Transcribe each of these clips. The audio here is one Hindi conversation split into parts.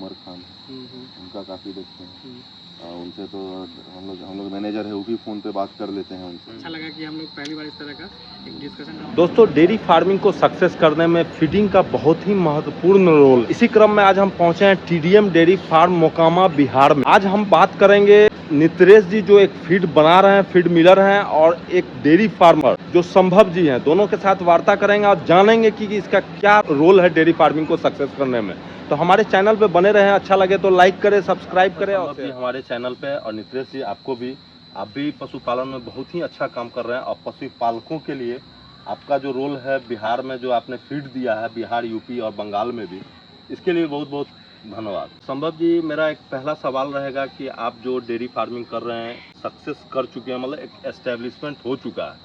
उमर खान, उनका काफ़ी देखते हैं। उनसे तो हम लोग मैनेजर है, वो भी फ़ोन पे बात कर लेते हैं उनसे। अच्छा लगा कि हम लोग पहली बार इस तरह का एक डिस्कशन। दोस्तों, डेयरी फार्मिंग को सक्सेस करने में फीडिंग का बहुत ही महत्वपूर्ण रोल। इसी क्रम में आज हम पहुंचे हैं TDM dairy farm Mokama Bihar में। आज हम बात करेंगे नित्रेश जी जो एक फीड बना रहे हैं, फीड मिलर हैं, और एक डेयरी फार्मर जो संभव जी हैं। दोनों के साथ वार्ता करेंगे और जानेंगे कि इसका क्या रोल है डेयरी फार्मिंग को सक्सेस करने में। तो हमारे चैनल पे बने रहें, अच्छा लगे तो लाइक करें, सब्सक्राइब करें। और भी हमारे चैनल पे, और नित्रेश जी आपको भी, आप भी पशुपालन में बहुत ही अच्छा काम कर रहे हैं। और पशुपालकों के लिए आपका जो रोल है बिहार में, जो आपने फीड दिया है बिहार, यूपी और बंगाल में भी, इसके लिए बहुत बहुत धन्यवाद। संभव जी, मेरा एक पहला सवाल रहेगा कि आप जो डेयरी फार्मिंग कर रहे हैं, सक्सेस कर चुके हैं, मतलब एक एस्टेब्लिशमेंट हो चुका है,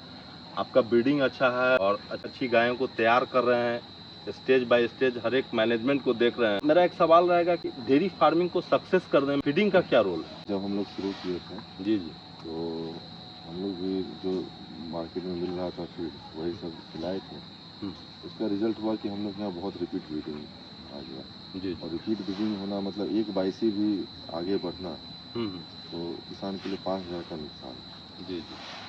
आपका ब्रीडिंग अच्छा है और अच्छी गायों को तैयार कर रहे हैं, स्टेज बाय स्टेज हर एक मैनेजमेंट को देख रहे हैं। मेरा एक सवाल रहेगा कि डेयरी फार्मिंग को सक्सेस करने में फीडिंग का क्या रोल है? जब हम लोग शुरू किए थे जी, तो हम लोग भी जो मार्केट में मिल रहा था फीड वही सब खिलाए थे। उसका रिजल्ट हुआ कि हम लोग के यहाँ बहुत रिपीट ब्रीडिंग आ गया। जी। और रिपीट ब्रीडिंग होना मतलब एक बाइसी भी आगे बढ़ना तो किसान के लिए 5,000 का नुकसान है। जी।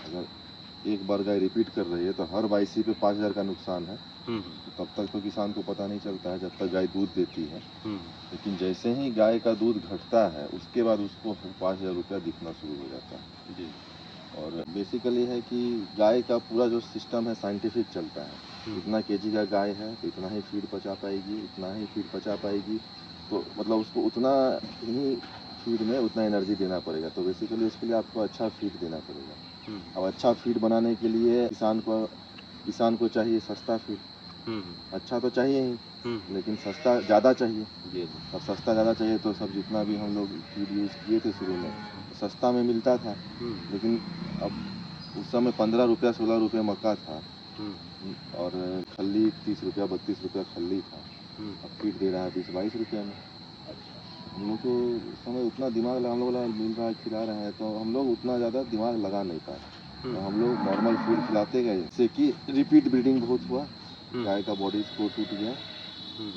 अगर एक बार गाय रिपीट कर रही है तो हर बाइसी पे 5,000 का नुकसान है। तो तब तक तो किसान को पता नहीं चलता है जब तक गाय दूध देती है। लेकिन जैसे ही गाय का दूध घटता है उसके बाद उसको 5,000 रुपया दिखना शुरू हो जाता है। जी। और बेसिकली है कि गाय का पूरा जो सिस्टम है साइंटिफिक चलता है। इतना केजी का गाय है तो इतना ही फीड पचा पाएगी, इतना ही फीड पचा पाएगी, तो मतलब उसको उतना ही फीड में उतना एनर्जी देना पड़ेगा। तो बेसिकली उसके लिए आपको अच्छा फीड देना पड़ेगा। अब अच्छा फीड बनाने के लिए किसान को चाहिए सस्ता फीड। अच्छा तो चाहिए ही, लेकिन सस्ता ज़्यादा चाहिए। अब सस्ता ज़्यादा चाहिए तो सब जितना भी हम लोग फीड यूज़ किए थे शुरू में तो सस्ता में मिलता था। लेकिन अब उस समय 15 रुपया 16 रुपये मक्का था और खल्ली 30 रुपया 32 रुपया खल्ली था। अब फीड दे रहा है 20-22 रुपया में। हम लोग को उस समय उतना दिमाग लगा, हम लोग मिल रहा है खिला रहे हैं तो हम लोग उतना ज़्यादा दिमाग लगा नहीं पाए। तो हम लोग नॉर्मल फीड खिलाते गए, जैसे कि रिपीट ब्रीडिंग बहुत हुआ, गाय का बॉडी स्कोर टूट गया,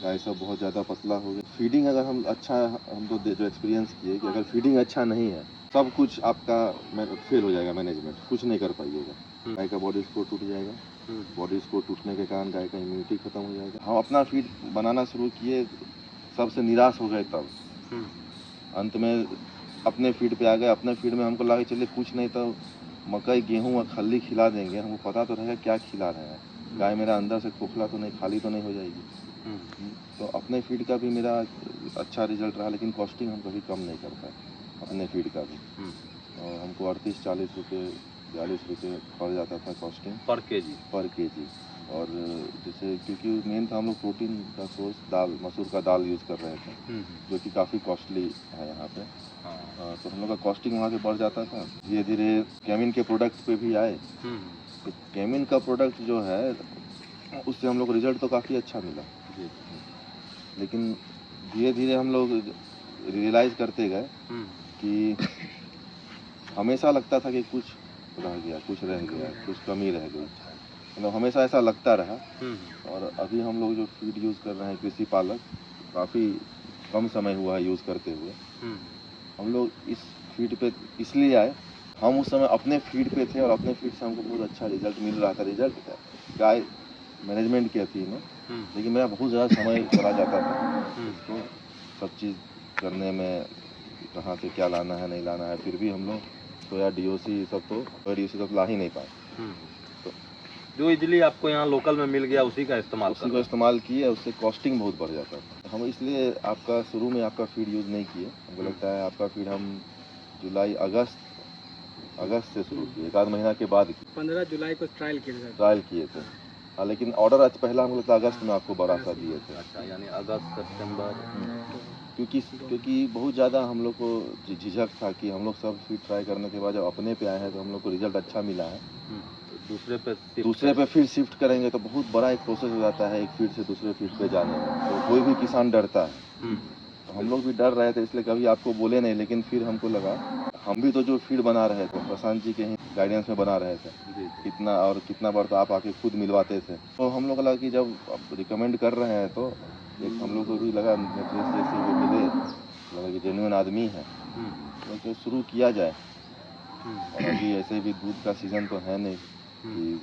गाय सब बहुत ज़्यादा पतला हो गया। फीडिंग अगर हम अच्छा, हम तो जो एक्सपीरियंस किए कि अगर फीडिंग अच्छा नहीं है सब कुछ आपका फेल हो जाएगा, मैनेजमेंट कुछ नहीं कर पाइएगा। गाय का बॉडी स्कोर टूट जाएगा, बॉडी स्कोर टूटने के कारण गाय का इम्यूनिटी खत्म हो जाएगा। हम अपना फीड बनाना शुरू किए, सबसे निराश हो गए। तब अंत में अपने फीड पे आ गए। अपने फीड में हमको लगा चलिए कुछ नहीं तो मकई गेहूँ और खल्ली खिला देंगे, हमको पता तो रहेगा क्या खिला रहे हैं, गाय मेरा अंदर से खोखला तो नहीं, खाली तो नहीं हो जाएगी। तो अपने फीड का भी मेरा अच्छा रिजल्ट रहा, लेकिन कॉस्टिंग हम कभी कम नहीं कर पाए अपने फीड का भी। और हमको 38-40 रुपये 42 रुपये पड़ जाता था कॉस्टिंग पर केजी। और जैसे क्योंकि मेन था हम लोग प्रोटीन का सोर्स दाल, मसूर का दाल यूज़ कर रहे थे जो कि काफ़ी कॉस्टली है यहाँ पे। तो हम लोग का कॉस्टिंग वहाँ से बढ़ जाता था। धीरे धीरे केमिन के प्रोडक्ट पे भी आए। तो केमिन का प्रोडक्ट जो है उससे हम लोग को रिजल्ट तो काफ़ी अच्छा मिला। लेकिन धीरे धीरे हम लोग रियलाइज़ करते गए कि हमेशा लगता था कि कुछ रह गया, कुछ कमी रह गई, मतलब हमेशा ऐसा लगता रहा। और अभी हम लोग जो फीड यूज़ कर रहे हैं कृषि पालक, काफ़ी कम समय हुआ है यूज़ करते हुए। हम लोग इस फीड पे इसलिए आए, हम उस समय अपने फीड पे थे और अपने फीड से हमको बहुत अच्छा रिजल्ट मिल रहा था। रिजल्ट गाय मैनेजमेंट की थी में, लेकिन मेरा बहुत ज़्यादा समय चला जाता था उसको सब चीज़ करने में, कहाँ से क्या लाना है नहीं लाना है। फिर भी हम लोग सोया DOC सब ला ही नहीं पाए। तो जो इजली आपको यहाँ लोकल में मिल गया उसी का इस्तेमाल किए, उससे कॉस्टिंग बहुत बढ़ जाता था। हम इसलिए आपका शुरू में आपका फीड यूज़ नहीं किए। हमको लगता है आपका फीड हम जुलाई अगस्त से शुरू किए, 1 आध महीना के बाद 15 जुलाई को ट्रायल किए थे। हाँ, लेकिन ऑर्डर पहला हमको लगता है अगस्त में आपको बड़ा सा दिए थे। अच्छा, यानी अगस्त सितंबर। क्योंकि बहुत ज़्यादा हम लोग को झिझक था कि हम लोग सब फीड ट्राई करने के बाद जब अपने पे आए हैं तो हम लोग को रिजल्ट अच्छा मिला है, दूसरे पे फिर शिफ्ट करेंगे तो बहुत बड़ा एक प्रोसेस हो जाता है एक फीड से दूसरे फीड पे जाने में। तो कोई भी किसान डरता है। तो हम लोग भी डर रहे थे, इसलिए कभी आपको बोले नहीं। लेकिन फिर हमको लगा, हम भी तो जो फीड बना रहे थे प्रशांत जी के ही गाइडेंस में बना रहे थे, कितना बार तो आप आके खुद मिलवाते थे। तो हम लोग लगा कि जब आप रिकमेंड कर रहे हैं तो एक हम लोग को भी लगा नित्रेश जैसे वो मिले जेन्युइन आदमी है तो शुरू किया जाए। और अभी ऐसे भी दूध का सीज़न तो है नहीं कि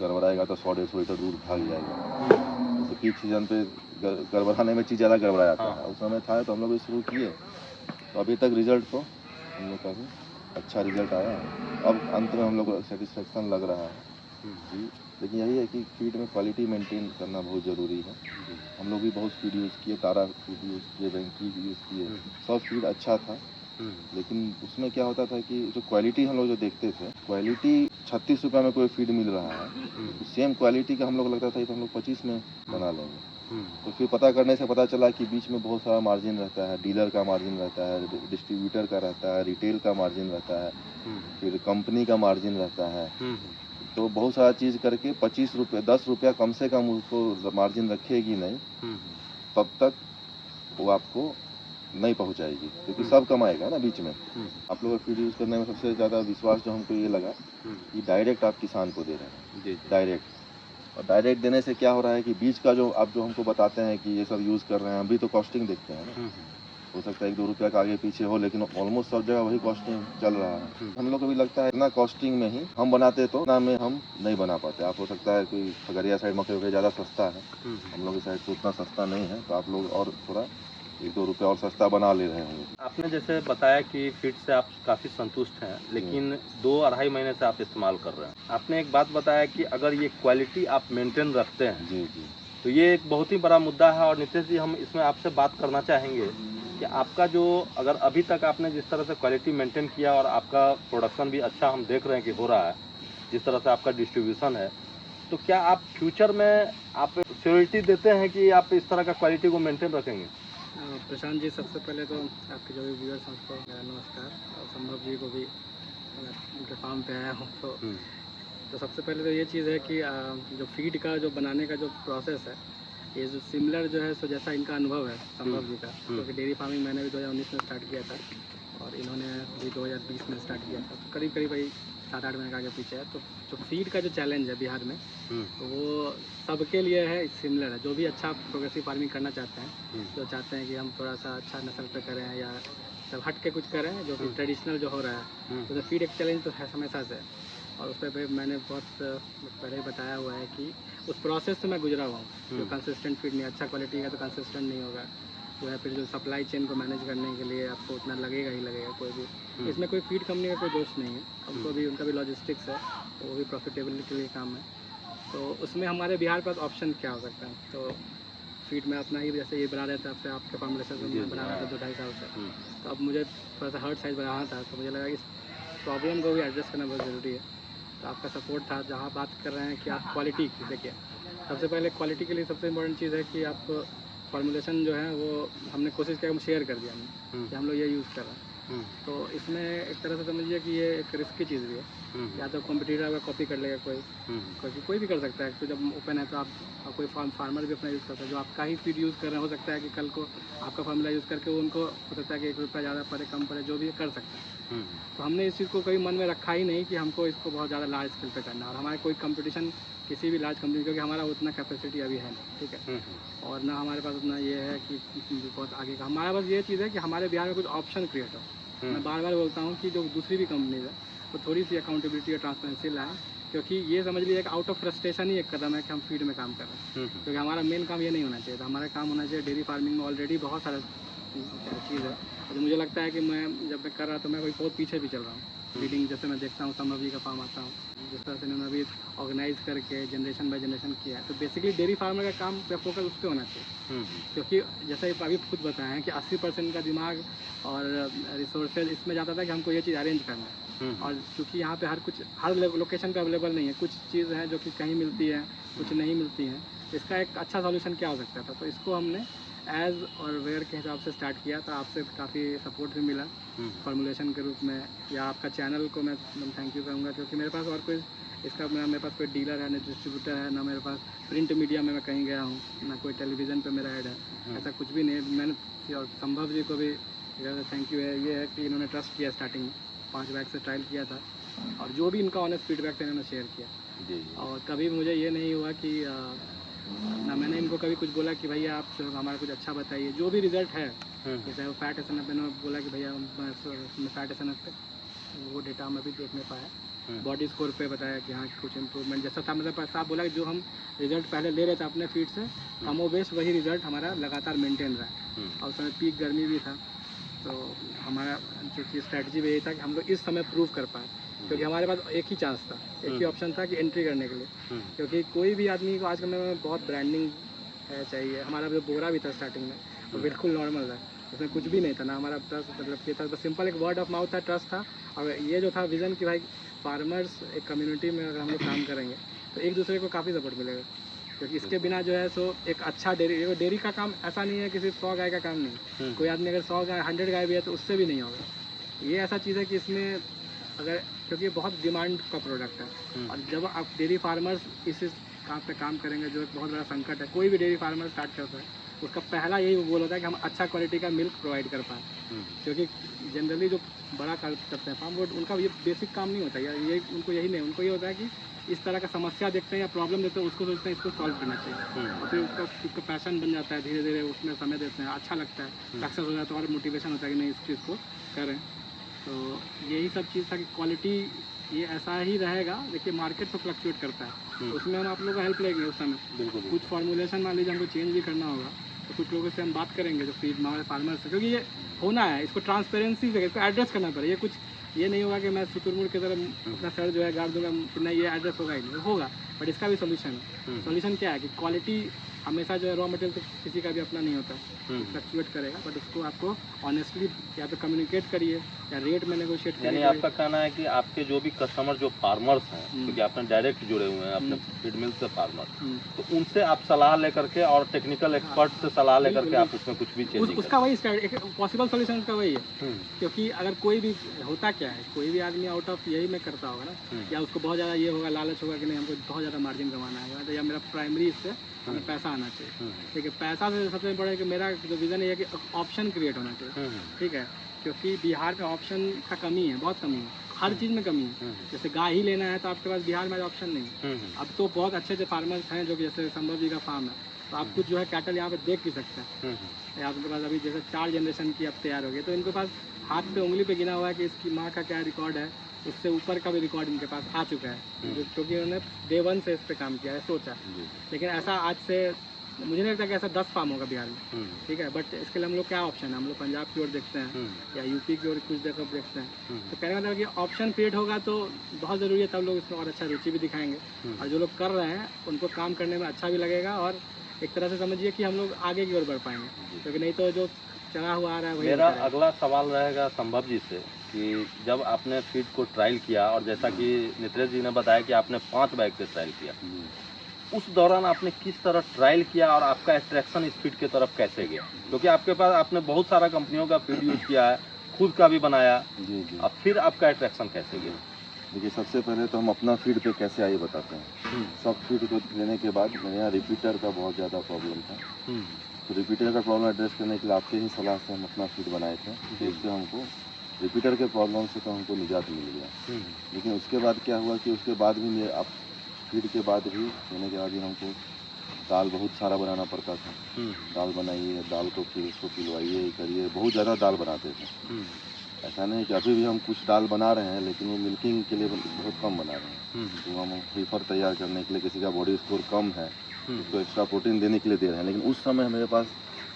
गड़बड़ाएगा तो 100-150 लीटर दूध भाग जाएगा। तो पीक सीज़न पे गड़बड़ाने में चीज़ ज़्यादा गड़बड़ा जाता है। उस समय था तो हम लोग भी शुरू किए, तो अभी तक रिजल्ट तो हम लोग का भी अच्छा रिजल्ट आया है। अब अंत में हम लोग को सेटिस्फेक्शन लग रहा है जी। लेकिन यही है कि फीड में क्वालिटी मेंटेन करना बहुत ज़रूरी है। हम लोग भी बहुत फीड यूज़ किए, तारा फीड यूज़ किए, वेंकी यूज़ किए, सब फीड अच्छा था। लेकिन उसमें क्या होता था कि जो क्वालिटी हम लोग जो देखते थे, क्वालिटी 36 रुपये में कोई फीड मिल रहा है, तो सेम क्वालिटी का हम लोग लगता था कि हम लोग 25 में बना लेंगे। तो फिर पता करने से पता चला कि बीच में बहुत सारा मार्जिन रहता है, डीलर का मार्जिन रहता है, डिस्ट्रीब्यूटर का रहता है, रिटेल का मार्जिन रहता है, फिर कंपनी का मार्जिन रहता है। तो बहुत सारा चीज़ करके 25 रुपये 10 रुपया कम से कम उसको मार्जिन रखेगी नहीं, तब तक वो आपको नहीं पहुंचाएगी, क्योंकि सब कमाएगा ना बीच में। आप लोग फीड यूज़ करने में सबसे ज़्यादा विश्वास जो हमको ये लगा कि डायरेक्ट आप किसान को दे रहे हैं, डायरेक्ट। और डायरेक्ट देने से क्या हो रहा है कि बीच का जो आप जो हमको बताते हैं कि ये सब यूज़ कर रहे हैं, अभी तो कॉस्टिंग देखते हैं ना, हो सकता है 1-2 रुपया का आगे पीछे हो, लेकिन ऑलमोस्ट सब जगह वही कॉस्टिंग चल रहा है। हम लोग को भी लगता है इतना कॉस्टिंग में ही हम बनाते तो इतना में हम नहीं बना पाते। आप हो सकता है कोई खगड़िया साइड मकई वगैरह ज़्यादा सस्ता है, हम लोग की साइड तो उतना सस्ता नहीं है, तो आप लोग और थोड़ा 1-2 रुपया और सस्ता बना ले रहे होंगे। आपने जैसे बताया कि फीड से आप काफ़ी संतुष्ट हैं, लेकिन 2-2.5 महीने से आप इस्तेमाल कर रहे हैं। आपने एक बात बताया कि अगर ये क्वालिटी आप मेंटेन रखते हैं जी जी तो ये एक बहुत ही बड़ा मुद्दा है। और नितेश जी, हम इसमें आपसे बात करना चाहेंगे कि आपका जो अगर अभी तक आपने जिस तरह से क्वालिटी मेंटेन किया और आपका प्रोडक्शन भी अच्छा हम देख रहे हैं कि हो रहा है, जिस तरह से आपका डिस्ट्रीब्यूशन है, तो क्या आप फ्यूचर में आप श्योरिटी देते हैं कि आप इस तरह का क्वालिटी को मेंटेन रखेंगे? प्रशांत जी, सबसे पहले तो आपके जो भी व्यूअर्स हैं उसको मेरा नमस्कार, और संभव जी को भी मैं उनके फार्म पे आया हूँ। तो सबसे पहले तो ये चीज़ है कि जो फीड का जो बनाने का जो प्रोसेस है, ये जो सिमिलर जो है, सो जैसा इनका अनुभव है संभव जी का, क्योंकि डेयरी फार्मिंग मैंने भी 2019 में स्टार्ट किया था और इन्होंने भी 2020 में स्टार्ट किया था, तो करीब करीब वही 7-8 महीने का आगे पीछे है। तो जो फीड का जो चैलेंज है बिहार में, तो वो सबके लिए है, सिमिलर है। जो भी अच्छा प्रोग्रेसिव फार्मिंग करना चाहते हैं, जो चाहते हैं कि हम थोड़ा सा अच्छा नस्ल पे करें या सब हट के कुछ करें जो कि ट्रेडिशनल जो हो रहा है, तो फीड एक चैलेंज तो है हमेशा से। और उस पर मैंने बहुत पहले ही बताया हुआ है कि उस प्रोसेस से मैं गुजरा हुआ हूँ। जो कंसिस्टेंट फीड नहीं, अच्छा क्वालिटी का तो कंसिस्टेंट नहीं होगा, जो है फिर जो सप्लाई चेन को मैनेज करने के लिए आपको उतना लगेगा ही लगेगा कोई भी। इसमें कोई फीड कंपनी का कोई दोष नहीं है, उनको भी उनका भी लॉजिस्टिक्स है, तो वो भी प्रॉफिटेबिलिटी के लिए काम है। तो उसमें हमारे बिहार पर ऑप्शन क्या हो सकता है, तो फीड में अपना ही जैसे ये बना रहे थे, आपसे आपके फॉर्मुलेशन में बना रहा था 2-2.5 साल से, तो अब मुझे थोड़ा सा हर्ट साइज बनाना था, तो मुझे लगा कि इस प्रॉब्लम को भी एडजस्ट करना बहुत ज़रूरी है। तो आपका सपोर्ट था। जहाँ बात कर रहे हैं कि आप क्वालिटी की, देखिए सबसे पहले क्वालिटी के लिए सबसे इम्पोर्टेंट चीज़ है कि आप फॉर्मुलेशन जो है वो हमने कोशिश किया, हम शेयर कर दिया हमने कि हम लोग ये यूज़ कर रहे हैं। तो इसमें एक तरह से समझिए कि ये एक रिस्की चीज़ भी है। या तो कॉम्पिटिटर आपका कॉपी कर लेगा कोई भी कर सकता है, तो जब ओपन है तो आप कोई फार्मर भी अपना यूज़ करता है, जो आपका ही फीड यूज़ कर रहे हैं, हो सकता है कि कल को आपका फार्मूला यूज़ करके वो उनको हो सकता है कि 1 रुपया ज़्यादा पड़े कम पड़े, जो भी कर सकता है। तो हमने इस चीज़ को कभी मन में रखा ही नहीं कि हमको इसको बहुत ज़्यादा लार्ज स्केल पे करना, और हमारे कोई कंपटीशन किसी भी लार्ज कंपनी, क्योंकि हमारा उतना कैपेसिटी अभी है नहीं, ठीक है, और ना हमारे पास उतना ये है कि बहुत आगे का। हमारा बस ये चीज़ है कि हमारे बिहार में कुछ ऑप्शन क्रिएट हो। मैं बार बार बोलता हूँ कि जो दूसरी भी कंपनीज है तो थोड़ी सी अकाउंटेबिलिटी और ट्रांसपेरेंसी लाएँ, क्योंकि ये समझ लीजिए एक आउट ऑफ फ्रस्ट्रेशन ही एक कदम है कि हम फीड में काम कर रहे हैं। क्योंकि हमारा मेन काम ये नहीं होना चाहिए था, हमारा काम होना चाहिए डेयरी फार्मिंग में ऑलरेडी बहुत सारा चीज़ है। और मुझे लगता है कि जब मैं कर रहा तो मैं वही बहुत पीछे भी चल रहा हूँ। ब्रीडिंग जैसे मैं देखता हूँ, संभव जी का फार्म आता हूँ, जिस तरह से इन्होंने अभी ऑर्गेनाइज करके जनरेशन बाय जनरेशन किया है, तो बेसिकली डेयरी फार्मर का काम पे फोकस उस पर होना चाहिए। क्योंकि जैसे अभी खुद बताएं कि 80% का दिमाग और रिसोर्सेज इसमें जाता था कि हमको ये चीज़ अरेंज करना है। और चूँकि यहाँ पे हर लोकेशन पे अवेलेबल नहीं है, कुछ चीज़ है जो कि कहीं मिलती है, कुछ नहीं मिलती हैं। इसका एक अच्छा सॉल्यूशन क्या हो सकता था, तो इसको हमने एज और वेयर के हिसाब से स्टार्ट किया था। आपसे काफ़ी सपोर्ट भी मिला फॉर्मुलेशन के रूप में, या आपका चैनल को मैं थैंक यू करूँगा, क्योंकि मेरे पास और कोई इसका मेरे पास कोई डीलर है, ना डिस्ट्रीब्यूटर है, ना मेरे पास प्रिंट मीडिया में मैं कहीं गया हूँ, ना कोई टेलीविज़न पे मेरा ऐड है, ऐसा कुछ भी नहीं है। मैंने और संभव जी को भी थैंक यू है, ये है कि इन्होंने ट्रस्ट किया स्टार्टिंग में, 5 बैग से ट्रायल किया था, और जो भी इनका ऑनेस्ट फीडबैक था इन्होंने शेयर किया। और कभी मुझे ये नहीं हुआ कि ना मैंने इनको कभी कुछ बोला कि भैया आप हमारा कुछ अच्छा बताइए। जो भी रिजल्ट है, जैसे वो फैट एसएनएफ मैंने बोला कि भैया फैट एसएनएफ पे वो डेटा हम अभी देख नहीं पाया। बॉडी स्कोर पे बताया कि हाँ कुछ इम्प्रूवमेंट जैसा था, मतलब साहब बोला कि जो हम रिजल्ट पहले ले रहे थे अपने फीड से, कमोबेश वही रिजल्ट हमारा लगातार मेंटेन रहा। और उस समय पीक गर्मी भी था, तो हमारा जो कि स्ट्रैटेजी भी यही था कि हम लोग इस समय प्रूव कर पाए, क्योंकि हमारे पास एक ही चांस था, एक ही ऑप्शन था कि एंट्री करने के लिए। क्योंकि कोई भी आदमी को आज के समय में बहुत ब्रांडिंग है चाहिए। हमारा जो बोरा भी था स्टार्टिंग में वो बिल्कुल नॉर्मल था, उसमें कुछ भी नहीं था ना हमारा ट्रस्ट, मतलब ये था बस सिंपल एक वर्ड ऑफ माउथ था, ट्रस्ट था। और ये जो था विज़न कि भाई फार्मर्स एक कम्युनिटी में अगर हम लोग काम करेंगे तो एक दूसरे को काफ़ी सपोर्ट मिलेगा। क्योंकि इसके बिना जो है सो एक अच्छा डेयरी का काम ऐसा नहीं है कि सिर्फ 100 गाय का काम नहीं। कोई आदमी अगर 100 गाय 100 गाय भी है तो उससे भी नहीं होगा। ये ऐसा चीज़ है कि इसमें अगर, क्योंकि ये बहुत डिमांड का प्रोडक्ट है, और जब आप डेयरी फार्मर्स इस काम पे काम करेंगे, जो एक बहुत बड़ा संकट है, कोई भी डेयरी फार्मर स्टार्ट करता है उसका पहला यही गोल होता है कि हम अच्छा क्वालिटी का मिल्क प्रोवाइड कर पाएँ। क्योंकि जनरली जो बड़ा करते हैं फार्म, वो उनका ये बेसिक काम नहीं होता है, ये उनको यही नहीं, उनको ये होता है कि इस तरह का समस्या देखते हैं या प्रॉब्लम देखते हैं, उसको सोचते हैं इसको सॉल्व करना चाहिए, और फिर उसका पैशन बन जाता है, धीरे धीरे उसमें समय देते हैं, अच्छा लगता है, सक्सेस हो जाता है तो और मोटिवेशन होता है कि नहीं इस चीज़ को करें। तो यही सब चीज़ था कि क्वालिटी ये ऐसा ही रहेगा। देखिए मार्केट तो फ्लक्चुएट करता है, उसमें हम आप लोगों का हेल्प लेंगे उस समय। कुछ फॉर्मुलेशन मान लीजिए हमको चेंज भी करना होगा तो कुछ लोगों से हम बात करेंगे जो फीड हमारे फार्मर से, क्योंकि ये होना है, इसको ट्रांसपेरेंसी से इसको एड्रेस करना पड़ेगा। ये कुछ ये नहीं होगा कि मैं शुतुरमुर्ग की तरह अपना सर जो है गाड़ दूंगा कि नहीं ये एड्रेस होगा ही नहीं, होगा, बट इसका भी सोल्यूशन है। सोल्यूशन क्या है कि क्वालिटी हमेशा जो है रॉ मटेरियल तो किसी का भी अपना नहीं होता, फ्लक्चुएट करेगा, बट उसको आपको ऑनेस्टली या तो कम्युनिकेट करिए या रेट में नेगोशिएट करिए। यानी आपका कहना है कि आपके जो भी कस्टमर जो फार्मर्स हैं, क्योंकि आपने डायरेक्ट जुड़े हुए हैं अपने फीड मिल से फार्मर, तो उनसे आप सलाह लेकर के और टेक्निकल एक्सपर्ट से सलाह लेकर के आप उसमें कुछ भी चेंजिंग उसका वही एक पॉसिबल सोल्यूशन उसका वही है। क्योंकि अगर कोई भी होता क्या है, कोई भी आदमी आउट ऑफ यही में करता होगा ना, या उसको बहुत ज़्यादा ये होगा, लालच होगा कि नहीं हमको बहुत ज़्यादा मार्जिन कमाना है, तो या मेरा प्राइमरी इससे हमें पैसा आना चाहिए। ठीक है, पैसा से सबसे इम्पोर्टेंट कि मेरा जो विज़न है कि ऑप्शन क्रिएट होना चाहिए। ठीक है, क्योंकि बिहार में ऑप्शन का कमी है, बहुत कमी है, हर चीज़ में कमी है। जैसे गाय ही लेना है तो आपके पास बिहार में ऑप्शन नहीं है। अब तो बहुत अच्छे अच्छे फार्मर्स हैं जो कि जैसे संभव जी का फार्म है, तो आप कुछ जो है कैटल यहाँ पे देख भी सकते हैं। आपके पास अभी जैसे 4 जनरेशन की अब तैयार हो गई, तो इनके पास हाथ पे उंगली पे गिना हुआ है कि इसकी माँ का क्या रिकॉर्ड है, उससे ऊपर का भी रिकॉर्ड इनके पास आ चुका है, क्योंकि उन्होंने डे 1 से इस पर काम किया है, सोचा। लेकिन ऐसा आज से मुझे नहीं लगता कि ऐसा 10 फार्म होगा बिहार में। ठीक है, बट इसके लिए हम लोग क्या ऑप्शन है, हम लोग पंजाब की ओर देखते हैं या यूपी की ओर कुछ जगह देखते हैं। तो कहने का मतलब कि ऑप्शन क्रिएट होगा तो बहुत ज़रूरी है, तब लोग इसमें और अच्छा रुचि भी दिखाएंगे, और जो लोग कर रहे हैं उनको काम करने में अच्छा भी लगेगा, और एक तरह से समझिए कि हम लोग आगे की ओर बढ़ पाएंगे, क्योंकि नहीं तो जो चढ़ा हुआ आ रहा है वही। मेरा अगला सवाल रहेगा संभव जी से कि जब आपने फीड को ट्रायल किया, और जैसा कि नितेश जी ने बताया कि आपने 5 बैग से ट्रायल किया, उस दौरान आपने किस तरह ट्रायल किया और आपका अट्रैक्शन इस फीड की तरफ कैसे गया? क्योंकि आपके पास आपने बहुत सारा कंपनियों का फीड यूज़ किया है, खुद का भी बनाया, अब फिर आपका अट्रैक्शन कैसे गया? देखिए सबसे पहले तो हम अपना फीड पे कैसे आए बताते हैं। सब फीड को लेने के बाद मेरे यहाँ रिपीटर का बहुत ज़्यादा प्रॉब्लम था, तो रिपीटर का प्रॉब्लम एड्रेस करने के लिए आपके ही सलाह से हम अपना फीड बनाए थे, तो उससे हमको रिपीटर के प्रॉब्लम से तो हमको निजात मिल गया। लेकिन उसके बाद क्या हुआ कि उसके बाद भी आप फीड के बाद भी लेने के बाद भी हमको दाल बहुत सारा बनाना पड़ता था। दाल बनाइए, दाल को फिर उसको पिलवाइए, करिए, बहुत ज़्यादा दाल बनाते थे। ऐसा नहीं कि अभी भी हम कुछ दाल बना रहे हैं, लेकिन वो मिल्किंग के लिए बहुत कम बना रहे हैं। तो हम प्रीफर तैयार करने के लिए, किसी का बॉडी स्कोर कम है उसको एक्स्ट्रा प्रोटीन देने के लिए दे रहे हैं। लेकिन उस समय मेरे पास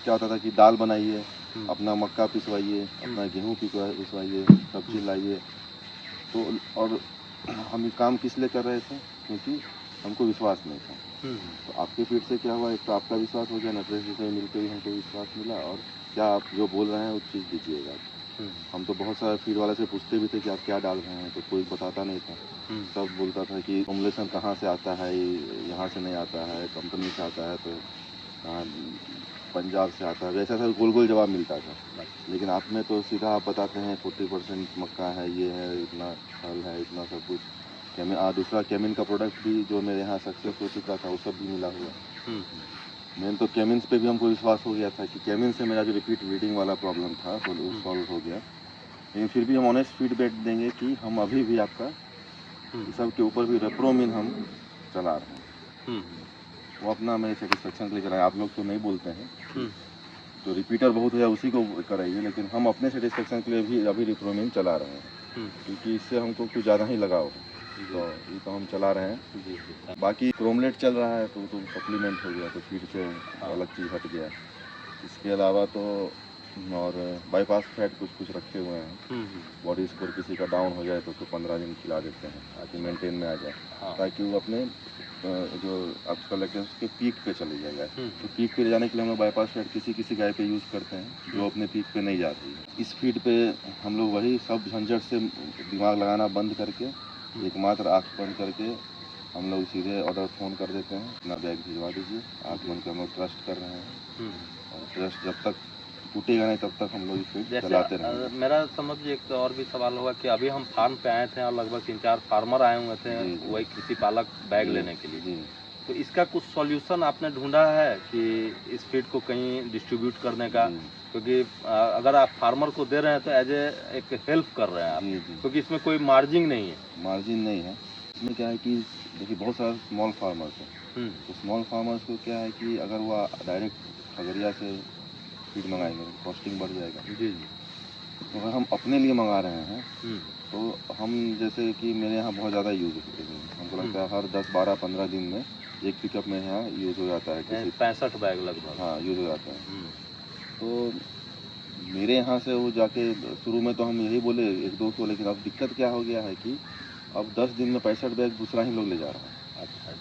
क्या होता था कि दाल बनाइए, अपना मक्का पिसवाइए, अपना गेहूँ पिसवाइए, सब्जी लाइए, तो और हम काम किस लिए कर रहे थे, क्योंकि हमको विश्वास नहीं था। तो आपके फीड से क्या हुआ, एक तो आपका विश्वास हो गया, नटरेश जी से मिलकर भी हमको विश्वास मिला, और क्या आप जो बोल रहे हैं उस चीज़ दीजिएगा। हम तो बहुत सारे फीड वाले से पूछते भी थे कि आप क्या डाल रहे हैं, तो कोई बताता नहीं था। सब बोलता था कि फॉर्मुलेशन कहाँ से आता है, यहाँ से नहीं आता है, कंपनी से आता है, तो पंजाब से आता है, ऐसा सब गोल गोल जवाब मिलता था। लेकिन आप में तो सीधा आप बताते हैं 40% मक्का है, ये है, इतना फल है, इतना सब कुछ। दूसरा केमिन का प्रोडक्ट भी जो मेरे यहाँ सक्सेस हो चुका था, वो सब भी मिला हुआ। मेन तो केमिन्स पे भी हमको विश्वास हो गया था कि केमिन से मेरा जो रिपीट ब्रीडिंग वाला प्रॉब्लम था वो सॉल्व हो गया। लेकिन फिर भी हम ऑनेस्ट फीडबैक देंगे कि हम अभी भी आपका सब के ऊपर भी रेप्रोमिन हम चला रहे हैं। वो अपना मेरे सेटिस्फेक्शन के लिए कराएं। आप लोग तो नहीं बोलते हैं, तो रिपीटर बहुत है उसी को कराइए, लेकिन हम अपने सेटिस्फेक्शन के लिए भी अभी रिप्रोमिन चला रहे हैं, क्योंकि इससे हमको कुछ ज़्यादा ही लगाव है, तो ये तो हम चला रहे हैं। बाकी क्रोमलेट चल रहा है तो सप्लीमेंट हो गया, तो फीड से अलग चीज़ हट गया। इसके अलावा तो और बाईपास फैट कुछ रखे हुए हैं। बॉडी स्कोर किसी का डाउन हो जाए तो 15 दिन खिला देते हैं ताकि मेंटेन में आ जाए, ताकि वो अपने जो आपका लगता है उसके पीक पे चली जाएगा। तो पीक पे ले जाने के लिए हम लोग बाईपास फैट किसी गाय पे यूज़ करते हैं जो अपने पीक पे नहीं जाती है। इस फीड पे हम लोग वही सब झंझट से दिमाग लगाना बंद करके एकमात्र आँख बंद करके हम लोग सीधे ऑर्डर फ़ोन कर देते हैं, अपना बैग भिजवा दीजिए। आँख बंद कर हम लोग ट्रस्ट कर रहे हैं, और ट्रस्ट जब तक टूटेगा नहीं तब तक हम लोग फीड चलाते रहेंगे। मेरा समझ एक और भी सवाल होगा कि अभी हम फार्म पे आए थे और लगभग 3-4 फार्मर आए हुए थे वही कृषि पालक बैग लेने के लिए, तो इसका कुछ सॉल्यूशन आपने ढूंढा है कि इस फीड को कहीं डिस्ट्रीब्यूट करने का? क्योंकि अगर आप फार्मर को दे रहे हैं तो एज एक हेल्प कर रहे हैं आप, क्योंकि इसमें कोई मार्जिन नहीं है। मार्जिन नहीं है इसमें। क्या है कि देखिए बहुत सारे स्मॉल फार्मर्स हैं, तो स्मॉल फार्मर्स को क्या है कि अगर वो डायरेक्ट खगड़िया से फीड मंगाएंगे तो कॉस्टिंग बढ़ जाएगा। जी। तो अगर हम अपने लिए मंगा रहे हैं तो हम जैसे कि मेरे यहाँ बहुत ज़्यादा यूज़ होते हैं, हमको लगता है हर 10, 12, 15 दिन में एक पिकअप में यहाँ यूज़ हो जाता है, किसी 65 बैग लगभग। हाँ, यूज़ हो जाता है। तो मेरे यहाँ से वो जाके शुरू में तो हम यही बोले 1-2 को, लेकिन अब दिक्कत क्या हो गया है कि अब 10 दिन में 65 बैग दूसरा ही लोग ले जा रहा है। अच्छा।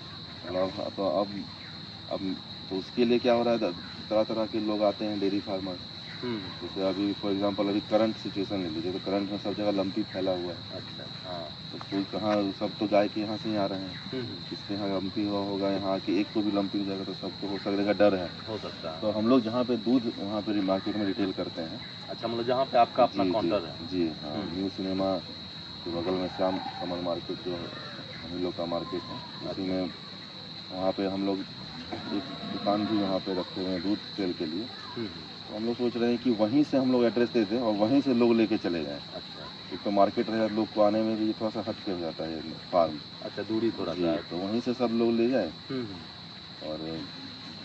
मतलब तो अब तो उसके लिए क्या हो रहा है, तरह तरह के लोग आते हैं डेयरी फार्मर्स। जैसे अभी फॉर एग्जांपल अभी करंट सिचुएशन ले लीजिए, तो करंट में सब जगह लंपी फैला हुआ है। अच्छा। हाँ। तो कोई कहाँ, सब तो गाय के यहाँ से ही आ रहे हैं, किसके यहाँ लंपी हुआ होगा, यहाँ के एक को भी लंपी हो जाएगा तो सबको हो सकता है, डर है। हो सकता है। तो हम लोग जहाँ पे दूध वहाँ पे मार्केट में रिटेल करते हैं। अच्छा, मतलब जहाँ पे आपका अपना काउंटर है? जी हाँ, न्यू सिनेमा के बगल में श्याम कमल मार्केट जो हम लोग का मार्केट है, उसी में वहाँ पे हम लोग एक दुकान भी वहाँ पे रखे हुए हैं दूध सेल के लिए। तो हम लोग सोच रहे हैं कि वहीं से हम लोग एड्रेस दे दें और वहीं से लोग लेके चले जाएं। अच्छा। एक तो मार्केट रहेगा, लोग को आने में भी थोड़ा सा हट के हो जाता है फार्म। अच्छा, दूरी थोड़ा सा है, तो वहीं से सब लोग ले जाए और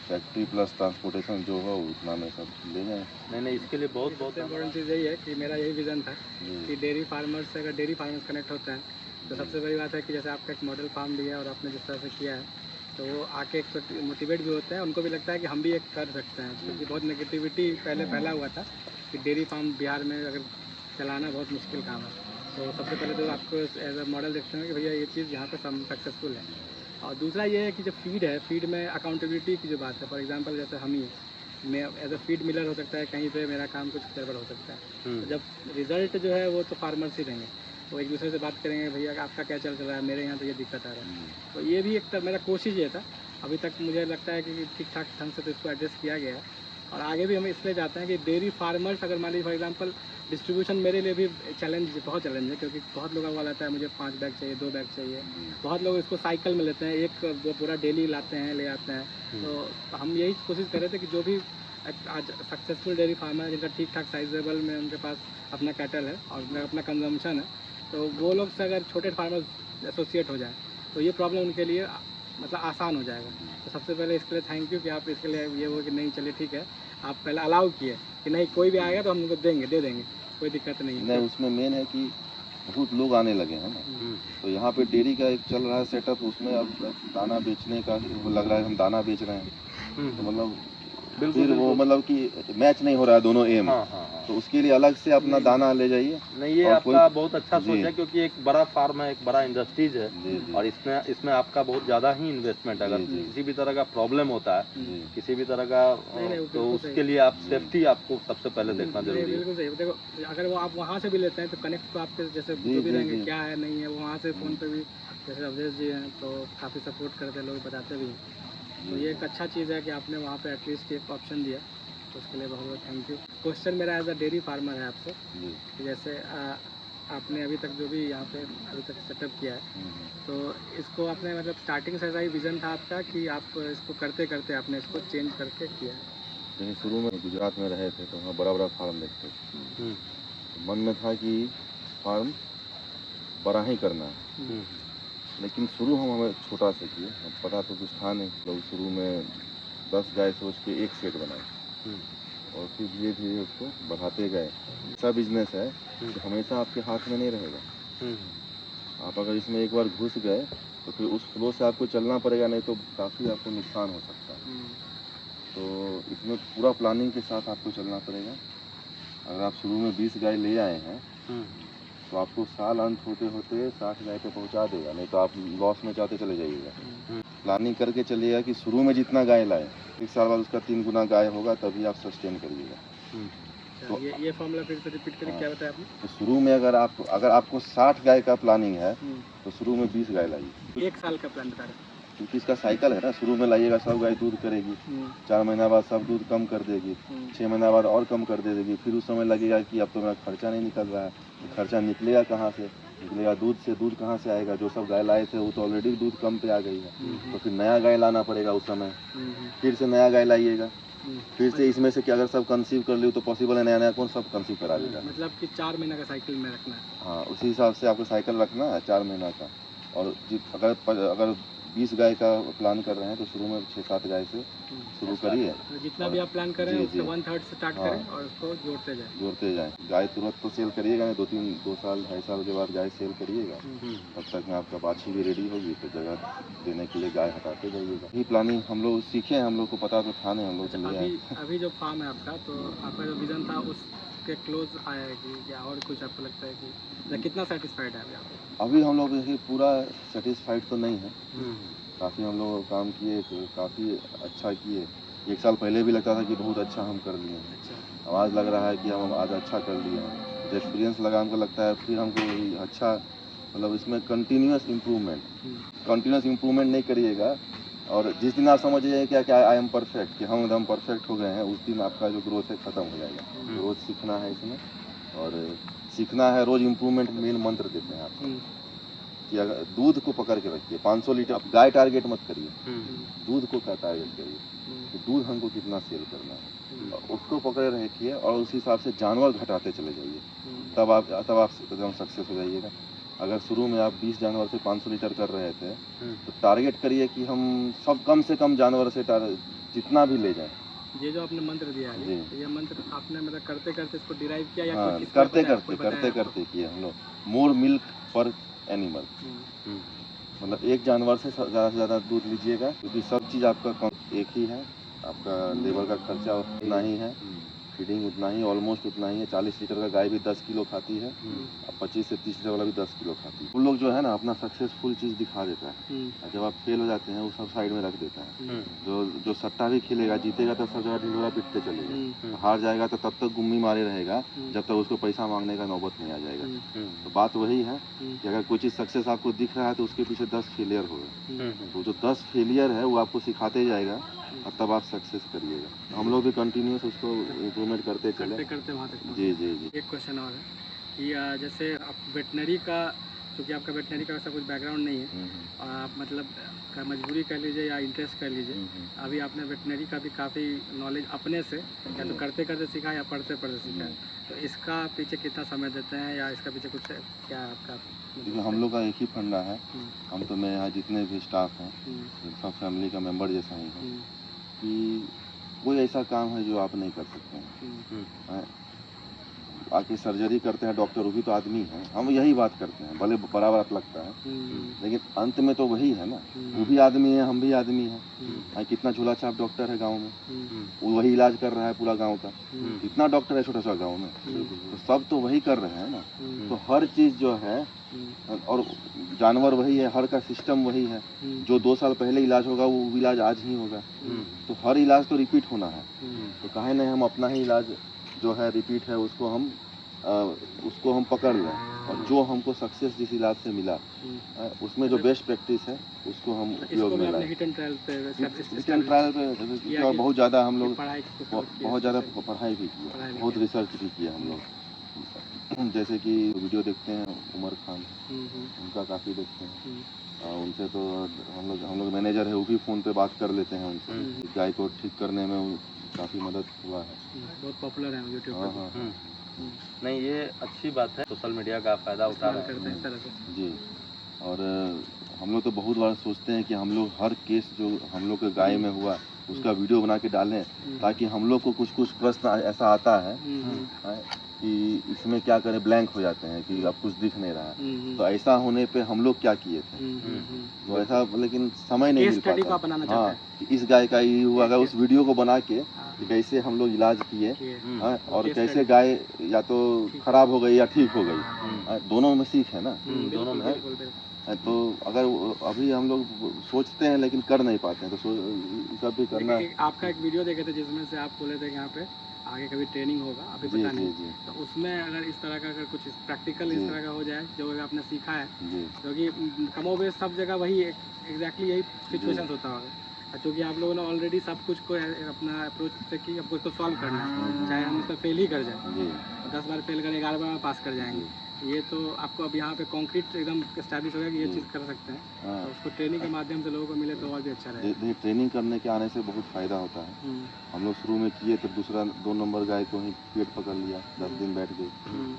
फैक्ट्री प्लस ट्रांसपोर्टेशन जो हो उतना में सब ले जाएं। नहीं, इसके लिए बहुत इम्पोर्टेंट चीज़ यही है कि मेरा यही विज़न था कि डेयरी फार्मर्स से अगर डेयरी फार्मर्स कनेक्ट होते हैं तो सबसे बड़ी बात है कि जैसे आपका एक मॉडल फार्म लिया और आपने जिस तरह से किया है, तो वो आके एक मोटिवेट भी होते हैं, उनको भी लगता है कि हम भी एक कर सकते हैं, क्योंकि बहुत नेगेटिविटी पहले फैला हुआ था कि डेयरी फार्म बिहार में अगर चलाना बहुत मुश्किल काम है। तो सबसे पहले तो आपको एज अ मॉडल देखते हैं कि भैया ये चीज़ यहाँ पर सक्सेसफुल है। और दूसरा ये है कि जो फीड है, फीड में अकाउंटेबिलिटी की जो बात है, फॉर एग्जांपल जैसे हम ही मैं एज अ फीड मिलर हो सकता है, कहीं पे मेरा काम कुछ गड़बड़ हो सकता है, तो जब रिज़ल्ट जो है वो तो फार्मर्स ही देंगे, वो एक दूसरे से बात करेंगे, भैया आपका क्या चल रहा है, मेरे यहाँ तो ये दिक्कत आ रहा है। तो ये भी एक मेरा कोशिश ये था, अभी तक मुझे लगता है कि ठीक ठाक ढंग से तो इसको एड्रेस किया गया है, और आगे भी हम इसलिए जाते हैं कि डेयरी फार्मर्स अगर मान लीजिए फॉर एग्जांपल डिस्ट्रीब्यूशन मेरे लिए भी बहुत चैलेंज है, क्योंकि बहुत लोगों का रहता है मुझे 5 बैग चाहिए, 2 बैग चाहिए, बहुत लोग इसको साइकिल में लेते हैं, एक वो पूरा डेली लाते हैं, ले आते हैं। तो हम यही कोशिश कर रहे थे कि जो भी आज सक्सेसफुल डेयरी फार्मर है जिनका ठीक ठाक साइजेबल में उनके पास अपना कैटल है और उनका अपना कंजम्पशन है, तो वो लोग से अगर छोटे फार्मर्स एसोसिएट हो जाए तो ये प्रॉब्लम उनके लिए मतलब आसान हो जाएगा। तो सबसे पहले इसके लिए थैंक यू कि आप इसके लिए ये हो कि नहीं चलिए ठीक है, आप पहले अलाउ किए कि नहीं कोई भी आएगा तो हम उनको दे देंगे, कोई दिक्कत नहीं है। नहीं, उसमें मेन है कि बहुत लोग आने लगे हैं ना, तो यहाँ पे डेयरी का एक चल रहा है सेटअप, उसमें अब दाना बेचने का वो लग रहा है, हम दाना बेच रहे हैं, तो मतलब फिर वो मतलब कि मैच नहीं हो रहा है दोनों एम। तो उसके लिए अलग से अपना दाना ले जाइए। नहीं, ये आपका बहुत अच्छा सोच है, क्योंकि एक बड़ा फार्म है, एक बड़ा इंडस्ट्रीज है, और इसमें आपका बहुत ज़्यादा ही इन्वेस्टमेंट है। अगर किसी भी तरह का प्रॉब्लम होता है, किसी भी तरह का, तो उसके लिए आप सेफ्टी आपको सबसे पहले देखना जरूरी है। बिल्कुल सही। देखो, अगर वो आप वहाँ से भी लेते हैं तो कनेक्ट तो आपके जैसे जो भी रहेंगे क्या है नहीं है, वो वहाँ से फ़ोन पे भी जैसे अवधेश जी हैं तो काफ़ी सपोर्ट करते हैं, लोग बताते भी हैं। तो ये एक अच्छा चीज़ है कि आपने वहाँ पे एटलीस्ट एक ऑप्शन दिया, तो उसके लिए बहुत बहुत थैंक यू। क्वेश्चन मेरा एज अ डेयरी फार्मर है आपसे कि जैसे आपने अभी तक जो भी यहाँ पे अभी तक सेटअप किया है, तो इसको आपने मतलब स्टार्टिंग से ऐसा ही विज़न था आपका कि आप इसको करते करते आपने इसको चेंज करके किया है? लेकिन शुरू में गुजरात में रहे थे तो वहाँ बड़ा बड़ा फार्म देखते थे, तो मन में था कि फार्म बड़ा ही करना है। लेकिन शुरू हमें छोटा से किए, हम पता तो कुछ था नहीं, लोग शुरू में 10 गाय सोच के एक सेट बनाए और फिर धीरे धीरे उसको बढ़ाते गए। ऐसा बिजनेस है कि हमेशा आपके हाथ में नहीं रहेगा। आप अगर इसमें एक बार घुस गए तो फिर उस फ्लो से आपको चलना पड़ेगा, नहीं तो काफ़ी आपको नुकसान हो सकता है। तो इसमें पूरा प्लानिंग के साथ आपको चलना पड़ेगा। अगर आप शुरू में 20 गाय ले आए हैं तो आपको साल अंत होते होते 60 गाय पे पहुंचा देगा, नहीं तो आप लॉस में जाते चले जाइएगा। प्लानिंग करके चलिएगा कि शुरू में जितना गाय लाए, एक साल बाद उसका 3 गुना गाय होगा, तभी आप सस्टेन करिएगा। तो ये फॉर्मूला फिर से रिपीट करें, क्या बताया आपने? तो शुरू में अगर आपको 60 गाय का प्लानिंग है तो शुरू में 20 गाय लाइए। 1 साल का प्लान बता रहे क्योंकि इसका साइकिल है ना, शुरू में लाइएगा सब गाय दूध करेगी, 4 महीना बाद सब दूध कम कर देगी, 6 महीना बाद और कम कर दे देगी, फिर उस समय लगेगा कि अब तो मेरा खर्चा नहीं निकल रहा है। तो खर्चा निकलेगा कहाँ से? निकलेगा दूध से। दूध कहाँ से आएगा? जो सब गाय लाए थे वो तो ऑलरेडी दूध कम पे आ गई है, तो फिर नया गाय लाना पड़ेगा उस समय, फिर से नया गाय लाइएगा, फिर से इसमें से कि अगर सब कंसीव कर ली तो पॉसिबल है नया नया कौन सब कंसीव करा देगा। मतलब कि 4 महीना का साइकिल में रखना है। हाँ, उसी हिसाब से आपको साइकिल रखना है 4 महीना का। और अगर 20 गाय का प्लान कर रहे हैं तो शुरू में 6-7 गाय से शुरू करिए। तो जितना भी आप प्लान कर रहे हैं उससे 1/3 से स्टार्ट करें और उसको जोड़ते जाएं। गाय तुरंत तो सेल करिएगा नहीं, 2 साल 2.5 साल के बाद गाय सेल करिएगा। तब तक में आपका बाछी भी रेडी होगी, तो जगह देने के लिए गाय हटाते जाइएगा। यही प्लानिंग हम लोग सीखे हैं, हम लोग को पता तो था नहीं, हम लोग ले आए। अभी जो फार्म है आपका, तो आपका जो विजन था उसके क्लोज आया है कि या और कुछ आपको लगता है कि कितना सेटिस्फाइड है अभी आप? अभी हम लोग देखिए पूरा सेटिस्फाइड तो नहीं है। काफ़ी हम लोग काम किए, काफ़ी अच्छा किए। 1 साल पहले भी लगता था कि बहुत अच्छा हम कर लिए हैं। अब आज लग रहा है कि हम आज अच्छा कर लिए हैं। जो एक्सपीरियंस लगा हमको लगता है फिर हमको अच्छा, मतलब इसमें कंटिन्यूस इम्प्रूवमेंट नहीं करिएगा। और जिस दिन आप समझ जाइए क्या आई एम परफेक्ट, कि हम एकदम परफेक्ट हो गए हैं, उस दिन आपका जो ग्रोथ है ख़त्म हो जाएगा। रोज़ सीखना है इसमें, और सीखना है, रोज़ इम्प्रूवमेंट मेन मंत्र देते हैं आपको कि अगर दूध को पकड़ के रखिए 500 लीटर, आप गाय टारगेट मत करिए, दूध को क्या टारगेट करिए कि दूध हमको कितना सेल करना है, और उसको पकड़े रखिए और उस हिसाब से जानवर घटाते चले जाइए, तब आप एकदम सक्सेस हो जाइएगा। अगर शुरू में आप 20 जानवर से 500 लीटर कर रहे थे तो टारगेट करिए कि हम सब कम से कम जानवर से जितना भी ले जाएं। ये जो आपने मंत्र दिया है, तो ये मंत्र आपने मतलब करते करते इसको डिराइव किया या हाँ, कुछ करते किए हम लोग। मोर मिल्क पर एनिमल, मतलब एक जानवर से ज़्यादा दूध लीजिएगा, क्योंकि सब चीज़ आपका एक ही है, आपका लेबर का खर्चा उतना ही है, फीडिंग उतना ही, ऑलमोस्ट उतना ही है। 40 लीटर का गाय भी 10 किलो खाती है, और 25 से 30 लीटर वाला भी 10 किलो खाती है। उन लोग जो है ना अपना सक्सेसफुल चीज़ दिखा देता है, और जब आप फेल हो जाते हैं वो सब साइड में रख देता है। जो सट्टा भी खेलेगा जीतेगा तो सब जगह ढिंढोरा पीटते चलेगा, हार जाएगा तो तब तक गुम्मी मारे रहेगा जब तक उसको पैसा मांगने का नौबत नहीं आ जाएगा। तो बात वही है कि अगर कोई चीज़ सक्सेस आपको दिख रहा है तो उसके पीछे 10 फेलियर होगा, तो जो 10 फेलियर है वो आपको सिखाते जाएगा और तब आप सक्सेस करिएगा। हम लोग भी कंटिन्यूस उसको इम्प्रूवमेंट करते चले वहाँ तक। जी। एक क्वेश्चन और है कि जैसे आप वेटनरी का, क्योंकि आपका वेटनरी का ऐसा कुछ बैकग्राउंड नहीं है, आप मतलब का मजबूरी कह लीजिए या इंटरेस्ट कह लीजिए, अभी आपने वेटनरी का भी काफ़ी नॉलेज अपने से या तो करते करते सीखा या पढ़ते पढ़ते सीखा है, तो इसका पीछे कितना समय देते हैं या इसका पीछे कुछ क्या आपका? देखिए हम लोग का एक ही फंडा है, हम तो मैं यहाँ जितने भी स्टाफ हैं सब फैमिली का मेंबर जैसा ही है, कि कोई ऐसा काम है जो आप नहीं कर सकते हैं। आके सर्जरी करते हैं डॉक्टर, वो भी तो आदमी है, हम यही बात करते हैं, भले बड़ा बात लगता है लेकिन अंत में तो वही है ना, वो भी आदमी है हम भी आदमी हैं। कितना झोला छाप डॉक्टर है गांव में, वो वही इलाज कर रहा है पूरा गांव का, कितना डॉक्टर है छोटा सा गांव में, तो सब तो वही कर रहे हैं ना। तो हर चीज़ जो है, और जानवर वही है, हर का सिस्टम वही है, जो 2 साल पहले इलाज होगा वो इलाज आज ही होगा, तो हर इलाज तो रिपीट होना है, तो काहे नहीं हम अपना ही इलाज जो है रिपीट है उसको हम पकड़ लें, और जो हमको सक्सेस जिस इलाज से मिला उसमें जो बेस्ट प्रैक्टिस है उसको हम उपयोग में लाएं। हिट एंड ट्रायल पे और बहुत ज़्यादा हम लोग बहुत ज़्यादा पढ़ाई भी किया, बहुत रिसर्च भी किया हम लोग। जैसे कि वीडियो देखते हैं उमर खान, उनका काफ़ी देखते हैं, उनसे तो हम लोग मैनेजर है वो भी फ़ोन पे बात कर लेते हैं उनसे, गाय को ठीक करने में काफ़ी मदद हुआ है, बहुत पॉपुलर है यूट्यूब पर। हाँ। नहीं ये अच्छी बात है, सोशल मीडिया का फ़ायदा उठा रहे हैं इस तरह से जी। और हम लोग तो बहुत बार सोचते हैं कि हम लोग हर केस जो हम लोग के गाय में हुआ उसका वीडियो बना के डालें, ताकि हम लोग को कुछ कुछ प्रश्न ऐसा आता है कि इसमें क्या करें, ब्लैंक हो जाते हैं कि अब कुछ दिख नहीं रहा है। तो ऐसा होने पे हम लोग क्या किए थे, तो ऐसा लेकिन समय नहीं मिल पाता। हाँ, इस गाय का ये हुआ, अगर उस वीडियो को बना के कि कैसे हम लोग इलाज किए और कैसे गाय या तो खराब हो गई या ठीक हो गई, दोनों में सीख है ना, दोनों में है। तो अगर अभी हम लोग सोचते हैं लेकिन कर नहीं पाते हैं, तो सब भी करना है। आपका एक वीडियो देखे थे जिसमें से आप बोले थे कि यहाँ पे आगे कभी ट्रेनिंग होगा, अभी पता नहीं, तो उसमें अगर इस तरह का अगर कुछ प्रैक्टिकल इस तरह का हो जाए जो आपने सीखा है, क्योंकि कमोबेश सब जगह वही एग्जैक्टली यही सिचुएशन होता होगा, क्योंकि आप लोगों ने ऑलरेडी सब कुछ को अपना अप्रोच से कि हमको इसको सॉल्व करना है, चाहे हम इसमें फेल ही कर जाएँ, 10 बार फेल करें 11 बार पास कर जाएंगे। ये तो आपको अब यहाँ पे कॉन्क्रीट एकदम एस्टैब्लिश हो गया कि ये चीज़ कर सकते हैं, तो उसको ट्रेनिंग के माध्यम से लोगों को मिले तो और भी अच्छा रहेगा। देखिए, ट्रेनिंग करने के आने से बहुत फ़ायदा होता है। हम लोग शुरू में किए तो दूसरा 2 नंबर गाय को ही पेट पकड़ लिया, 10 दिन बैठ गई।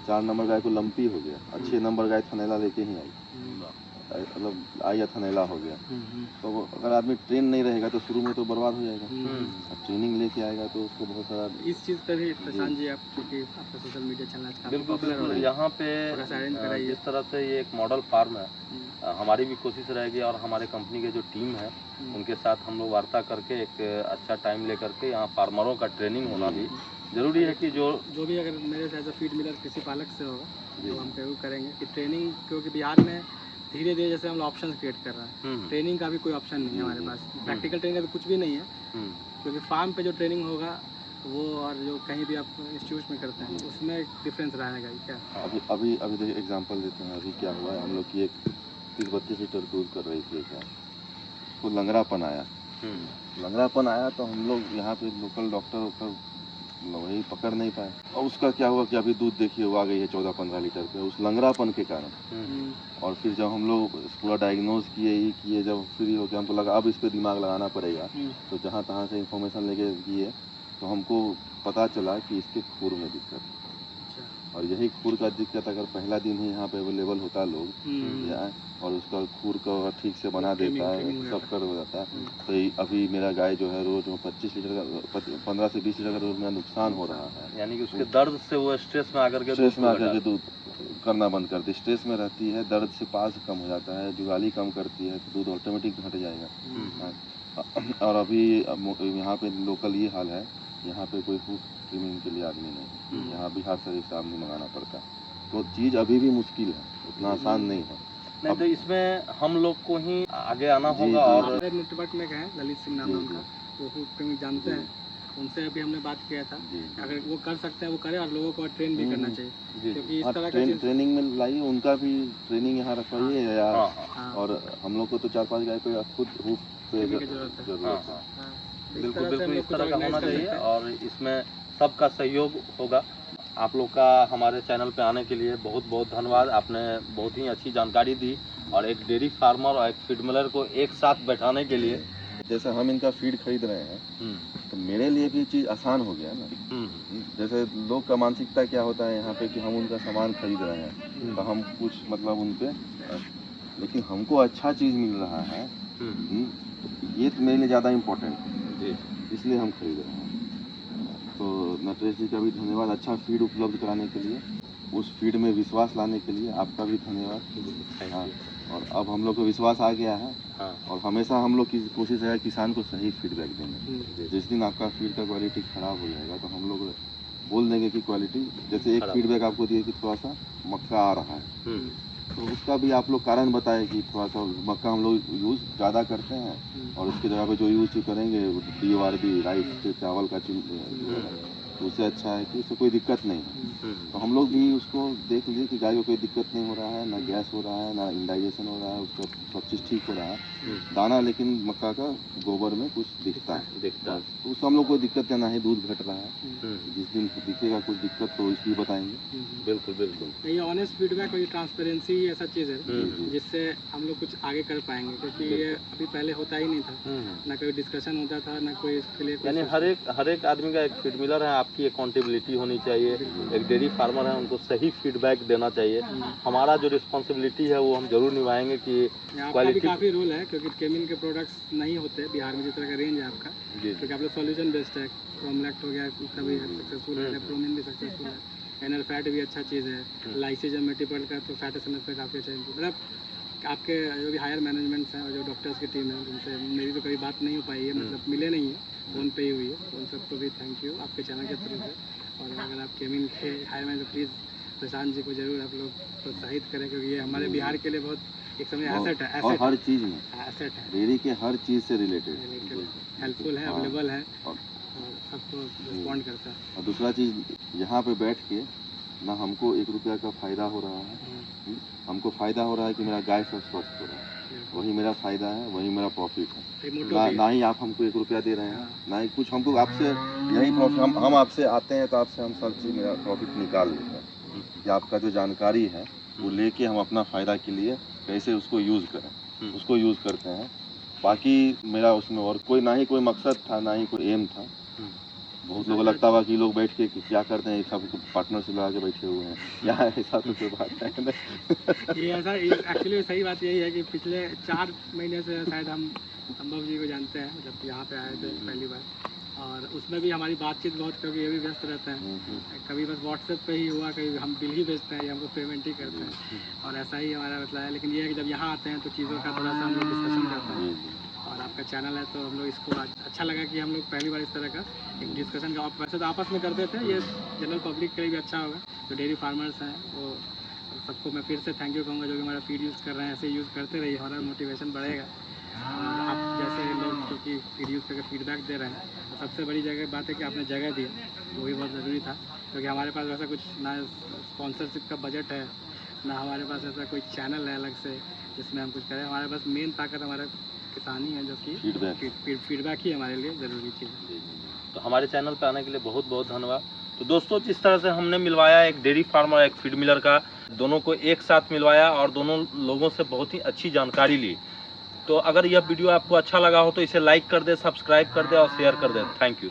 4 नंबर गाय को लंपी हो गया, और 6 नंबर गाय थनैला लेके ही आई, मतलब आई या थनैला हो गया। तो अगर आदमी ट्रेन नहीं रहेगा तो शुरू में तो बर्बाद हो जाएगा, और ट्रेनिंग लेके आएगा तो उसको बहुत सारा। इस चीज़ पर भी प्रशांत जी, आप क्योंकि आपका सोशल मीडिया चैनल बिल्कुल बिल्कुल, यहाँ पे जिस तरह से ये एक मॉडल फार्म है, हमारी भी कोशिश रहेगी और हमारे कंपनी के जो टीम है उनके साथ हम लोग वार्ता करके एक अच्छा टाइम लेकर के यहाँ फार्मरों का ट्रेनिंग होना भी जरूरी है, कि जो भी अगर मेरे से एज अ फीड मिलर किसी पालक से होगा तो हम जरूर करेंगे कि ट्रेनिंग, क्योंकि बिहार में धीरे धीरे जैसे हम लोग ऑप्शन क्रिएट कर रहे हैं, ट्रेनिंग का भी कोई ऑप्शन नहीं है हमारे पास, प्रैक्टिकल ट्रेनिंग का भी कुछ भी नहीं है, क्योंकि फार्म पे जो ट्रेनिंग होगा वो और जो कहीं भी आप इंस्टीट्यूट में करते हैं उसमें डिफरेंस रहेगा ही क्या। अभी देखिए एग्जांपल देते हैं, अभी क्या हुआ है, हम लोग की एक 30-32 लीटर दूध कर रही थी गाय, उसको लंगड़ापन आया, तो हम लोग यहाँ पे लोकल डॉक्टर वही पकड़ नहीं पाए, और उसका क्या हुआ कि अभी दूध देखिए वो आ गई है 14-15 लीटर पे, उस लंगड़ापन के कारण। और फिर जब हम लोग पूरा डायग्नोज किए जब फ्री हो गया, हमको लगा अब इस पर दिमाग लगाना पड़ेगा, तो जहाँ तहाँ से इंफॉर्मेशन लेके किए तो हमको पता चला कि इसके खुर में दिक्कत है, और यही खुर का दिक्कत अगर पहला दिन ही यहाँ पे अवेलेबल होता लोग और उसका खुर का ठीक से बना देता है, सब कर हो जाता है, तो अभी मेरा गाय जो है रोज 25 लीटर का 15 से 20 लीटर का रोज मेरा नुकसान हो रहा है। यानी कि उसके दर्द से वो स्ट्रेस में आकर के दूध करना बंद कर दी, स्ट्रेस में रहती है, दर्द से पास कम हो जाता है, जुगाली कम करती है, तो दूध ऑटोमेटिक घट जाएगा। और अभी यहाँ पे लोकल ये हाल है, यहाँ पे कोई हूफ ट्रिमिंग के लिए आदमी नहीं, यहाँ बिहार शरीफ से आदमी मंगाना पड़ता है, तो चीज़ अभी भी मुश्किल है, उतना आसान नहीं है। नहीं तो इसमें हम लोग को ही आगे आना होगा। और नेटवर्क में गए ललित सिंह नाम उनका, वो हूफ ट्रिमिंग जानते हैं, उनसे अभी हमने बात किया था, अगर वो कर सकते हैं वो करें, और लोगों को ट्रेन भी करना चाहिए, क्योंकि इस तरह का ट्रेनिंग में लाइए, उनका भी ट्रेनिंग यहाँ रखवाइए यार। और हम लोग को तो 4-5 गाय पे खुद हूफ पे जरूरत है। बिल्कुल बिल्कुल, इस तरह का होना चाहिए, और इसमें सबका सहयोग होगा। आप लोग का हमारे चैनल पे आने के लिए बहुत बहुत धन्यवाद, आपने बहुत ही अच्छी जानकारी दी, और एक डेयरी फार्मर और एक फीड मिलर को एक साथ बैठाने के लिए, जैसे हम इनका फीड खरीद रहे हैं तो मेरे लिए भी चीज़ आसान हो गया ना। जैसे लोग का मानसिकता क्या होता है यहाँ पे कि हम उनका सामान खरीद रहे हैं तो हम कुछ मतलब उन पे, लेकिन हमको अच्छा चीज़ मिल रहा है, ये तो मेरे लिए ज़्यादा इम्पोर्टेंट है, इसलिए हम खरीद रहे हैं। तो नटरेश जी का भी धन्यवाद, अच्छा फीड उपलब्ध कराने के लिए, उस फीड में विश्वास लाने के लिए आपका भी धन्यवाद। हाँ, और अब हम लोग को विश्वास आ गया है, और हमेशा हम लोग की कोशिश है किसान को सही फीडबैक देंगे। जिस दिन आपका फीड का क्वालिटी ख़राब हो जाएगा तो हम लोग बोल देंगे कि क्वालिटी, जैसे एक फीडबैक आपको दिए कि थोड़ा सा मक्का आ रहा है, तो उसका भी आप लोग कारण बताएं कि थोड़ा सा मक्का हम लोग यूज़ ज़्यादा करते हैं, और उसके जगह पे जो यूज़ करेंगे DORB राइस चावल का तो उससे अच्छा है कि उससे कोई दिक्कत नहीं है। तो हम लोग भी उसको देख लीजिए कि गाय को कोई दिक्कत नहीं हो रहा है, ना गैस हो रहा है, ना इंडाइजेशन हो रहा है, उसका सब चीज़ ठीक हो रहा है, दाना लेकिन मक्का का गोबर में कुछ दिखता है, तो उससे हम लोग कोई दिक्कत ना ही दूध घट रहा है। जिस दिन दिखेगा कुछ दिक्कत तो इसलिए बताएंगे। बिल्कुल बिल्कुल, ये ऑनेस्ट फीडबैक और ये ट्रांसपेरेंसी ऐसा चीज़ है जिससे हम लोग कुछ आगे कर पाएंगे, क्योंकि ये अभी पहले होता ही नहीं था, ना कोई डिस्कशन होता था, ना कोई इसके लिए। यानी हर एक आदमी का एक फीड मिलर है, आप आपकी अकाउंटेबिलिटी होनी चाहिए। एक डेयरी फार्मर है, उनको सही फीडबैक देना चाहिए। हमारा जो रिस्पॉन्सिबिलिटी है वो हम जरूर निभाएंगे कि क्वालिटी काफ़ी रोल है, क्योंकि केमिन के प्रोडक्ट्स नहीं होते बिहार में जिस तरह का रेंज है आपका, क्योंकि आप लोग सॉल्यूशन बेस्ड है। क्रोमलैक्ट हो गया, उसका भी सक्सेसफुल है, प्रोमिन भी सक्सेसफुल है, एनर फैट भी अच्छा चीज़ है, लाइसिजम मल्टीपल का तो फैट एसएमएफ पे काफ़ी अच्छा है। मतलब आपके जो भी हायर मैनेजमेंट्स हैं और जो डॉक्टर्स की टीम है, जिनसे मेरी तो कभी बात नहीं हो पाई है, मतलब मिले नहीं है, फ़ोन पे ही हुई है, तो उन सबको भी थैंक यू आपके चैनल के थ्रू से। और अगर आप केमिन के higher manager, please Prashant ji को जरूर आप लोग प्रोत्साहित करें, क्योंकि ये हमारे बिहार के लिए बहुत एक समय एसेट है। और हर चीज़ में एसेट है, डेयरी के हर चीज़ से रिलेटेड हेल्पफुल है, अवेलेबल है और सबको रिस्पॉन्ड करता है। और दूसरा चीज़, यहाँ पे बैठ के ना हमको 1 रुपया का फ़ायदा हो रहा है, हमको फ़ायदा हो रहा है कि मेरा गाय स्वस्थ हो रहा है, वही मेरा फ़ायदा है, वही मेरा प्रॉफिट है। ना ही आप हमको 1 रुपया दे रहे हैं, ना ही कुछ हमको आपसे यही प्रॉफिट। हम आपसे आते हैं तो आपसे हम सब चीज़ मेरा प्रॉफिट निकाल लेते हैं कि आपका जो जानकारी है वो लेके हम अपना फ़ायदा के लिए कैसे उसको यूज़ करें, उसको यूज़ करते हैं। बाकी मेरा उसमें और कोई ना ही कोई मकसद था, ना ही कोई एम था। बहुत लोगों को लगता हुआ कि लोग बैठ के क्या करते हैं, सब पार्टनरशिप लगा के बैठे हुए हैं, यहाँ ऐसा तो कोई बात है नहीं। ये ऐसा एक्चुअली सही बात यही है कि पिछले 4 महीने से शायद हम संभव जी को जानते हैं, जब यहाँ पे आए थे पहली बार, और उसमें भी हमारी बातचीत बहुत, क्योंकि ये भी व्यस्त रहते हैं, कभी बस व्हाट्सएप पे ही हुआ, कभी हम बिल ही भेजते हैं या हमको पेमेंट ही करते हैं, और ऐसा ही हमारा मतलब है। लेकिन ये है कि जब यहाँ आते हैं तो चीज़ों का थोड़ा सा हम लोग डिस्कशन करते हैं, और आपका चैनल है तो हम लोग इसको अच्छा लगा कि हम लोग पहली बार इस तरह का एक डिस्कशन का, वैसे तो आपस में करते थे, ये जनरल पब्लिक के लिए भी अच्छा होगा। जो डेयरी फार्मर्स हैं वो सबको मैं फिर से थैंक यू कहूँगा, जो कि हमारा फीड यूज़ कर रहे हैं, ऐसे यूज़ करते रहिए, हमारा मोटिवेशन बढ़ेगा। और आप जैसे लोग जो कि फीड यूज़ करके फीडबैक दे रहे हैं, तो सबसे बड़ी जगह बात है कि आपने जगह दी, वो भी बहुत ज़रूरी था, क्योंकि हमारे पास वैसा कुछ ना स्पॉन्सरशिप का बजट है, ना हमारे पास ऐसा कोई चैनल है अलग से जिसमें हम कुछ करें। हमारे पास मेन ताकत हमारे किसानी है, जो कि फीडबैक ही हमारे लिए ज़रूरी चीज़ है। तो हमारे चैनल पर आने के लिए बहुत बहुत धन्यवाद। तो दोस्तों, जिस तरह से हमने मिलवाया एक डेयरी फार्मर एक फीड मिलर का, दोनों को एक साथ मिलवाया और दोनों लोगों से बहुत ही अच्छी जानकारी ली। तो अगर यह वीडियो आपको अच्छा लगा हो तो इसे लाइक कर दे, सब्सक्राइब कर दे और शेयर कर दे। Thank you.